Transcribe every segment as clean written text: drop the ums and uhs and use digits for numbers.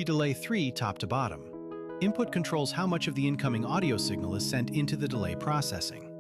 Delay 3 top to bottom. Input controls how much of the incoming audio signal is sent into the delay processing.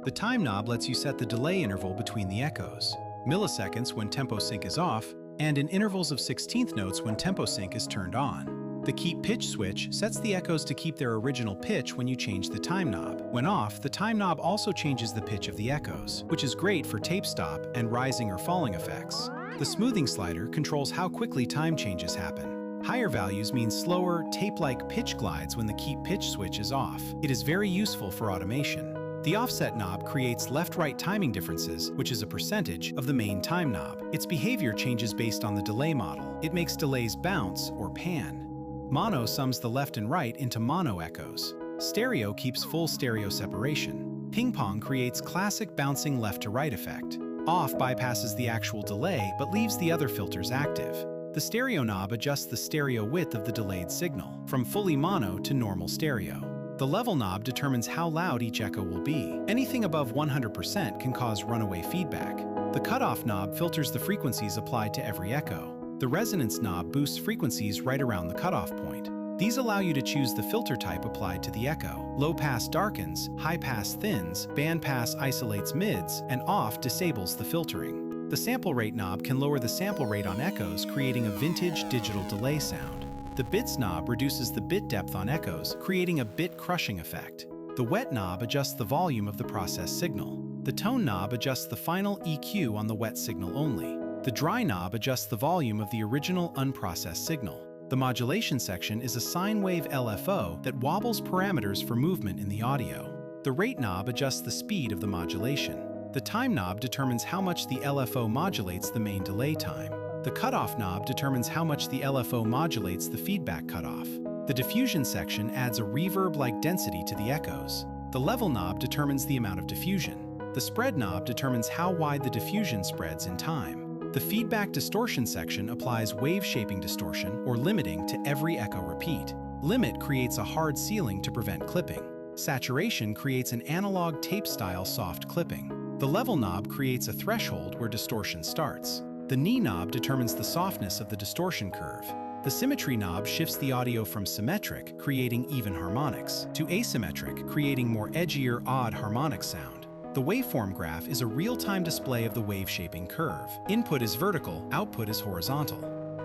The time knob lets you set the delay interval between the echoes, milliseconds when tempo sync is off, and in intervals of 16th notes when tempo sync is turned on. The keep pitch switch sets the echoes to keep their original pitch when you change the time knob. When off, the time knob also changes the pitch of the echoes, which is great for tape stop and rising or falling effects. The smoothing slider controls how quickly time changes happen. Higher values mean slower, tape-like pitch glides when the keep pitch switch is off. It is very useful for automation. The offset knob creates left-right timing differences, which is a percentage of the main time knob. Its behavior changes based on the delay model. It makes delays bounce or pan. Mono sums the left and right into mono echoes. Stereo keeps full stereo separation. Ping-pong creates classic bouncing left-to-right effect. Off bypasses the actual delay but leaves the other filters active. The stereo knob adjusts the stereo width of the delayed signal, from fully mono to normal stereo. The level knob determines how loud each echo will be. Anything above 100% can cause runaway feedback. The cutoff knob filters the frequencies applied to every echo. The resonance knob boosts frequencies right around the cutoff point. These allow you to choose the filter type applied to the echo. Low pass darkens, high pass thins, band pass isolates mids, and off disables the filtering. The sample rate knob can lower the sample rate on echoes, creating a vintage digital delay sound. The bits knob reduces the bit depth on echoes, creating a bit crushing effect. The wet knob adjusts the volume of the processed signal. The tone knob adjusts the final EQ on the wet signal only. The dry knob adjusts the volume of the original unprocessed signal. The modulation section is a sine wave LFO that wobbles parameters for movement in the audio. The rate knob adjusts the speed of the modulation. The time knob determines how much the LFO modulates the main delay time. The cutoff knob determines how much the LFO modulates the feedback cutoff. The diffusion section adds a reverb-like density to the echoes. The level knob determines the amount of diffusion. The spread knob determines how wide the diffusion spreads in time. The feedback distortion section applies wave-shaping distortion or limiting to every echo repeat. Limit creates a hard ceiling to prevent clipping. Saturation creates an analog tape-style soft clipping. The level knob creates a threshold where distortion starts. The knee knob determines the softness of the distortion curve. The symmetry knob shifts the audio from symmetric, creating even harmonics, to asymmetric, creating more edgier, odd harmonic sound. The waveform graph is a real-time display of the wave-shaping curve. Input is vertical, output is horizontal.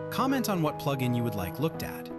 Comment on what plugin you would like looked at.